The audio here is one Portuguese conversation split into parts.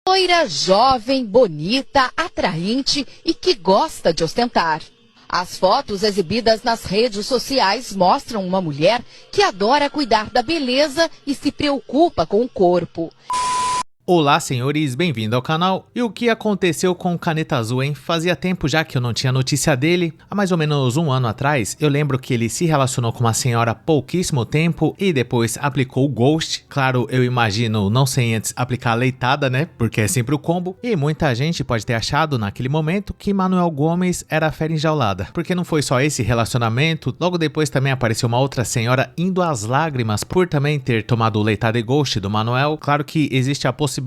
Loira, jovem, bonita, atraente e que gosta de ostentar. As fotos exibidas nas redes sociais mostram uma mulher que adora cuidar da beleza e se preocupa com o corpo. Olá, senhores, bem-vindo ao canal. E o que aconteceu com o Caneta Azul, hein? Fazia tempo já que eu não tinha notícia dele. Há mais ou menos um ano atrás, eu lembro que ele se relacionou com uma senhora há pouquíssimo tempo e depois aplicou o Ghost. Claro, eu imagino não sem antes aplicar a leitada, né? Porque é sempre o combo. E muita gente pode ter achado naquele momento que Manuel Gomes era fera enjaulada. Porque não foi só esse relacionamento. Logo depois também apareceu uma outra senhora indo às lágrimas por também ter tomado o leitada e Ghost do Manuel. Claro que existe a possibilidade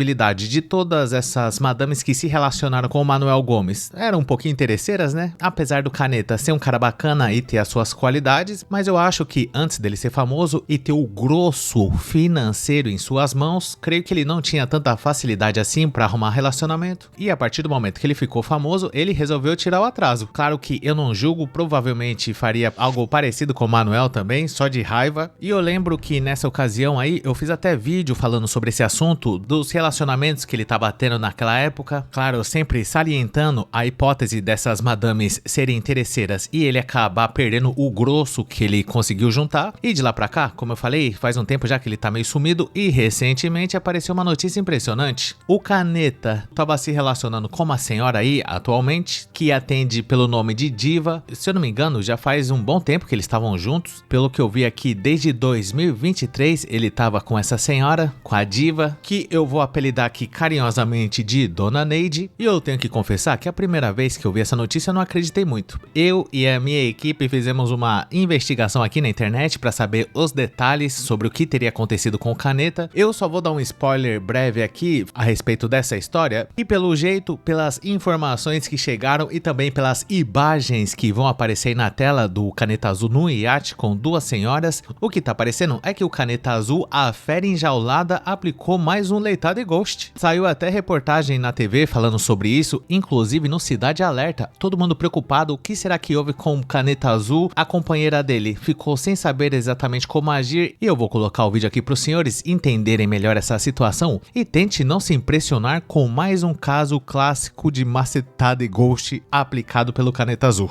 de todas essas madames que se relacionaram com o Manuel Gomes eram um pouquinho interesseiras, né? Apesar do Caneta ser um cara bacana e ter as suas qualidades, mas eu acho que antes dele ser famoso e ter o grosso financeiro em suas mãos, creio que ele não tinha tanta facilidade assim para arrumar relacionamento. E a partir do momento que ele ficou famoso, ele resolveu tirar o atraso. Claro que eu não julgo, provavelmente faria algo parecido com o Manuel também, só de raiva. E eu lembro que nessa ocasião aí, eu fiz até vídeo falando sobre esse assunto dos relacionamentos que ele tá batendo naquela época. Claro, sempre salientando a hipótese dessas madames serem interesseiras e ele acabar perdendo o grosso que ele conseguiu juntar. E de lá pra cá, como eu falei, faz um tempo já que ele tá meio sumido e recentemente apareceu uma notícia impressionante. O Caneta tava se relacionando com uma senhora aí, atualmente, que atende pelo nome de Diva. Se eu não me engano, já faz um bom tempo que eles estavam juntos. Pelo que eu vi aqui, desde 2023 ele tava com essa senhora, com a Diva, que eu vou apelidar aqui carinhosamente de Dona Neide, e eu tenho que confessar que a primeira vez que eu vi essa notícia eu não acreditei muito. Eu e a minha equipe fizemos uma investigação aqui na internet para saber os detalhes sobre o que teria acontecido com o Caneta. Eu só vou dar um spoiler breve aqui a respeito dessa história, e pelo jeito, pelas informações que chegaram e também pelas imagens que vão aparecer aí na tela do Caneta Azul no iate com duas senhoras, o que tá aparecendo é que o Caneta Azul, a fera enjaulada, aplicou mais um leitado e Ghost. Saiu até reportagem na TV falando sobre isso, inclusive no Cidade Alerta. Todo mundo preocupado, o que será que houve com o Caneta Azul? A companheira dele ficou sem saber exatamente como agir e eu vou colocar o vídeo aqui para os senhores entenderem melhor essa situação e tente não se impressionar com mais um caso clássico de macetada e Ghost aplicado pelo Caneta Azul.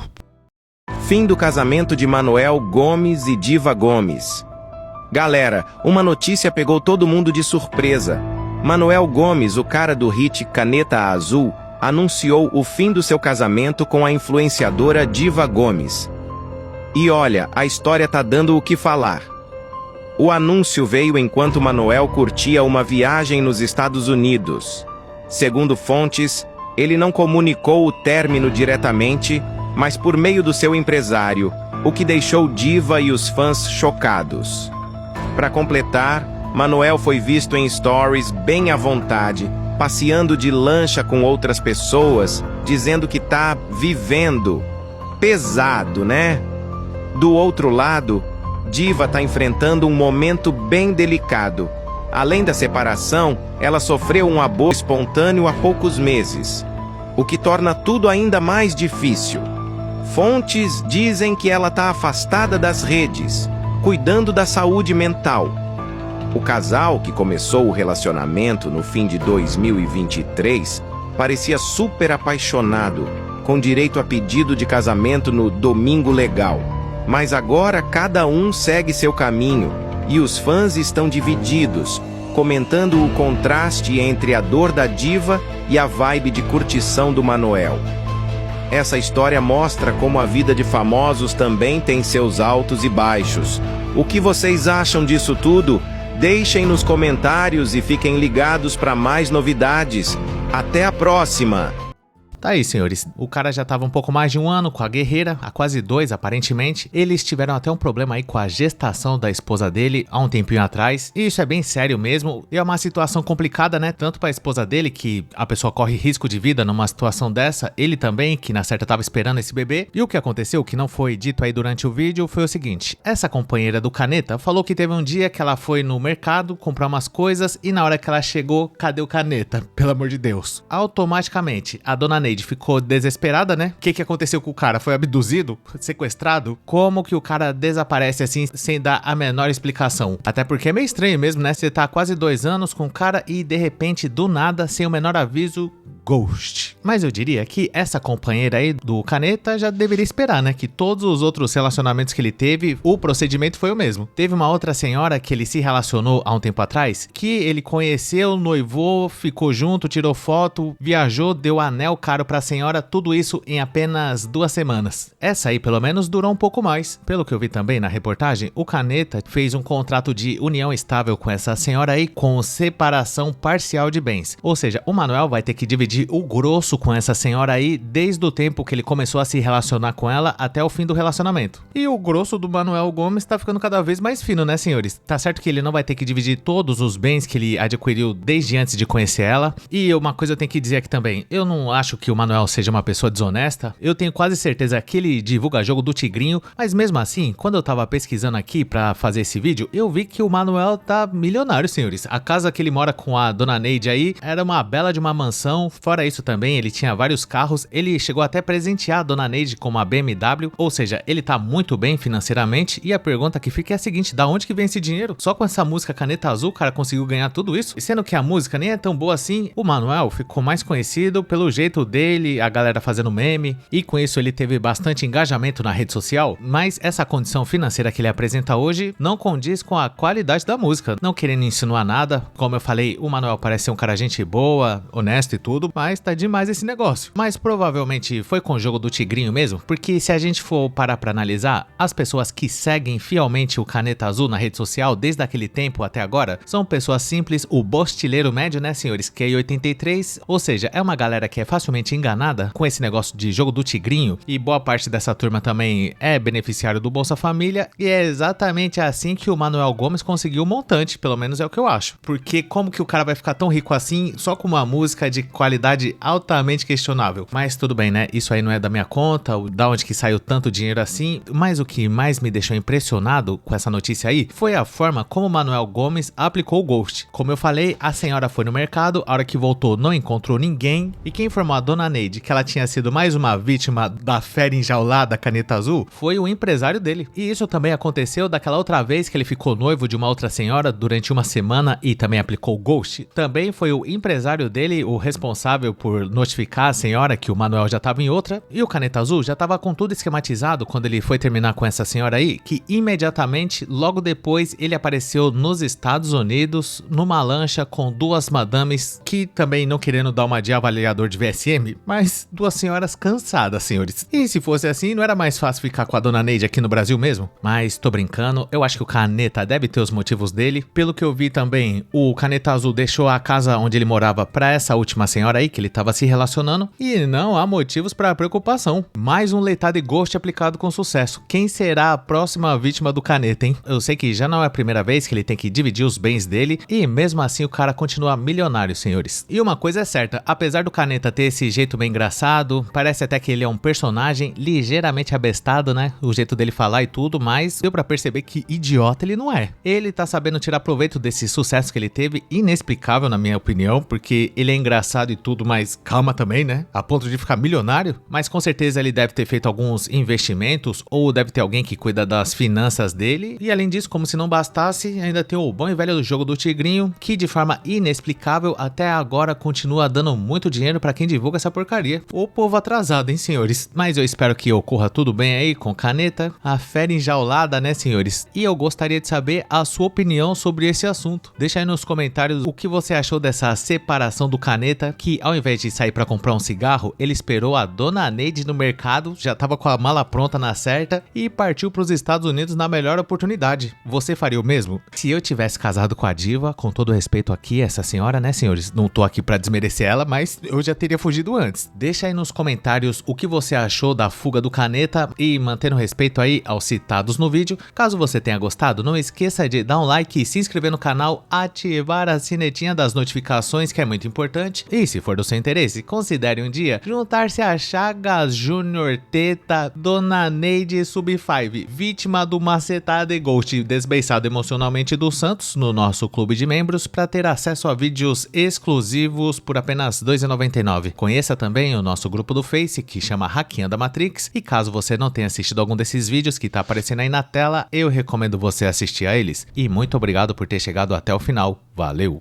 Fim do casamento de Manuel Gomes e Diva Gomes. Galera, uma notícia pegou todo mundo de surpresa. Manuel Gomes, o cara do hit Caneta Azul, anunciou o fim do seu casamento com a influenciadora Diva Gomes. E olha, a história tá dando o que falar. O anúncio veio enquanto Manuel curtia uma viagem nos Estados Unidos. Segundo fontes, ele não comunicou o término diretamente, mas por meio do seu empresário, o que deixou Diva e os fãs chocados. Para completar, Manuel foi visto em stories bem à vontade, passeando de lancha com outras pessoas, dizendo que tá vivendo. Pesado, né? Do outro lado, Diva tá enfrentando um momento bem delicado. Além da separação, ela sofreu um aborto espontâneo há poucos meses, o que torna tudo ainda mais difícil. Fontes dizem que ela tá afastada das redes, cuidando da saúde mental. O casal, que começou o relacionamento no fim de 2023, parecia super apaixonado, com direito a pedido de casamento no Domingo Legal. Mas agora cada um segue seu caminho, e os fãs estão divididos, comentando o contraste entre a dor da Diva e a vibe de curtição do Manuel. Essa história mostra como a vida de famosos também tem seus altos e baixos. O que vocês acham disso tudo? Deixem nos comentários e fiquem ligados para mais novidades. Até a próxima! Tá aí, senhores. O cara já tava um pouco mais de um ano com a guerreira, há quase 2 aparentemente. Eles tiveram até um problema aí com a gestação da esposa dele há um tempinho atrás. E isso é bem sério mesmo. E é uma situação complicada, né? Tanto pra esposa dele, que a pessoa corre risco de vida numa situação dessa. Ele também, que na certa tava esperando esse bebê. E o que aconteceu, que não foi dito aí durante o vídeo, foi o seguinte. Essa companheira do Caneta falou que teve um dia que ela foi no mercado comprar umas coisas e na hora que ela chegou, cadê o Caneta? Pelo amor de Deus. Automaticamente, a dona Neide Neide ficou desesperada, né? O que aconteceu com o cara? Foi abduzido? Sequestrado? Como que o cara desaparece assim, sem dar a menor explicação? Até porque é meio estranho mesmo, né? Você tá há quase 2 anos com o cara e de repente, do nada, sem o menor aviso, ghost. Mas eu diria que essa companheira aí do Caneta já deveria esperar, né? Que todos os outros relacionamentos que ele teve, o procedimento foi o mesmo. Teve uma outra senhora que ele se relacionou há um tempo atrás, que ele conheceu, noivou, ficou junto, tirou foto, viajou, deu anel caro pra senhora, tudo isso em apenas 2 semanas. Essa aí pelo menos durou um pouco mais. Pelo que eu vi também na reportagem, o Caneta fez um contrato de união estável com essa senhora aí, com separação parcial de bens. Ou seja, o Manuel vai ter que dividir o grosso com essa senhora aí desde o tempo que ele começou a se relacionar com ela até o fim do relacionamento. E o grosso do Manuel Gomes tá ficando cada vez mais fino, né, senhores? Tá certo que ele não vai ter que dividir todos os bens que ele adquiriu desde antes de conhecer ela. E uma coisa eu tenho que dizer aqui também, eu não acho que o Manuel seja uma pessoa desonesta. Eu tenho quase certeza que ele divulga jogo do Tigrinho, mas mesmo assim, quando eu tava pesquisando aqui pra fazer esse vídeo, eu vi que o Manuel tá milionário, senhores. A casa que ele mora com a dona Neide aí era uma bela de uma mansão. Fora isso também, ele tinha vários carros, ele chegou até a presentear a dona Neide com uma BMW, ou seja, ele tá muito bem financeiramente. E a pergunta que fica é a seguinte, da onde que vem esse dinheiro? Só com essa música Caneta Azul o cara conseguiu ganhar tudo isso? E sendo que a música nem é tão boa assim, o Manuel ficou mais conhecido pelo jeito dele, a galera fazendo meme, e com isso ele teve bastante engajamento na rede social, mas essa condição financeira que ele apresenta hoje não condiz com a qualidade da música. Não querendo insinuar nada, como eu falei, o Manuel parece ser um cara gente boa, honesto e tudo, mas tá demais esse negócio. Mas provavelmente foi com o jogo do Tigrinho mesmo, porque se a gente for parar pra analisar, as pessoas que seguem fielmente o Caneta Azul na rede social desde aquele tempo até agora, são pessoas simples, o bostileiro médio, né, senhores, que é 83, ou seja, é uma galera que é facilmente enganada com esse negócio de jogo do Tigrinho, e boa parte dessa turma também é beneficiário do Bolsa Família, e é exatamente assim que o Manuel Gomes conseguiu o montante, pelo menos é o que eu acho. Porque como que o cara vai ficar tão rico assim só com uma música de qualidade altamente questionável? Mas tudo bem, né? Isso aí não é da minha conta, da onde que saiu tanto dinheiro assim, mas o que mais me deixou impressionado com essa notícia aí foi a forma como o Manuel Gomes aplicou o ghost. Como eu falei, a senhora foi no mercado, a hora que voltou não encontrou ninguém, e quem informou a dona Neide que ela tinha sido mais uma vítima da fera enjaulada Caneta Azul foi o empresário dele. E isso também aconteceu daquela outra vez que ele ficou noivo de uma outra senhora durante uma semana e também aplicou o ghost. Também foi o empresário dele o responsável por notificar a senhora que o Manuel já estava em outra, e o Caneta Azul já estava com tudo esquematizado quando ele foi terminar com essa senhora aí, que imediatamente, logo depois, ele apareceu nos Estados Unidos numa lancha com 2 madames que também não querendo dar uma de avaliador de VSM, mas 2 senhoras cansadas, senhores. E se fosse assim, não era mais fácil ficar com a dona Neide aqui no Brasil mesmo? Mas tô brincando, eu acho que o Caneta deve ter os motivos dele. Pelo que eu vi também, o Caneta Azul deixou a casa onde ele morava pra essa última senhora aí que ele tava se relacionando, e não há motivos pra preocupação. Mais um leitado e ghost aplicado com sucesso. Quem será a próxima vítima do Caneta, hein? Eu sei que já não é a primeira vez que ele tem que dividir os bens dele, e mesmo assim o cara continua milionário, senhores. E uma coisa é certa, apesar do Caneta ter esse jeito bem engraçado, parece até que ele é um personagem ligeiramente abestado, né? O jeito dele falar e tudo, mas deu pra perceber que idiota ele não é. Ele tá sabendo tirar proveito desse sucesso que ele teve, inexplicável na minha opinião, porque ele é engraçado e tudo, mas calma também, né? A ponto de ficar milionário. Mas com certeza ele deve ter feito alguns investimentos, ou deve ter alguém que cuida das finanças dele. E além disso, como se não bastasse, ainda tem o bom e velho do jogo do Tigrinho, que de forma inexplicável até agora continua dando muito dinheiro pra quem divulga essa porcaria. O povo atrasado, hein, senhores? Mas eu espero que ocorra tudo bem aí com Caneta, a fera enjaulada, né, senhores? E eu gostaria de saber a sua opinião sobre esse assunto. Deixa aí nos comentários o que você achou dessa separação do Caneta, que ao invés de sair pra comprar um cigarro, ele esperou a dona Neide no mercado, já tava com a mala pronta na certa e partiu pros Estados Unidos na melhor oportunidade. Você faria o mesmo? Se eu tivesse casado com a diva, com todo respeito aqui, essa senhora, né, senhores? Não tô aqui pra desmerecer ela, mas eu já teria fugido antes. Deixa aí nos comentários o que você achou da fuga do Caneta e mantendo respeito aí aos citados no vídeo. Caso você tenha gostado, não esqueça de dar um like, se inscrever no canal, ativar a sinetinha das notificações, que é muito importante. E se se for do seu interesse, considere um dia juntar-se a Chagas, Júnior, Teta, Dona Neide Sub5, vítima do macetada e ghost desbeiçado emocionalmente do Santos no nosso clube de membros para ter acesso a vídeos exclusivos por apenas R$ 2,99. Conheça também o nosso grupo do Face que chama Hackeando a Matrix e caso você não tenha assistido algum desses vídeos que tá aparecendo aí na tela, eu recomendo você assistir a eles. E muito obrigado por ter chegado até o final. Valeu!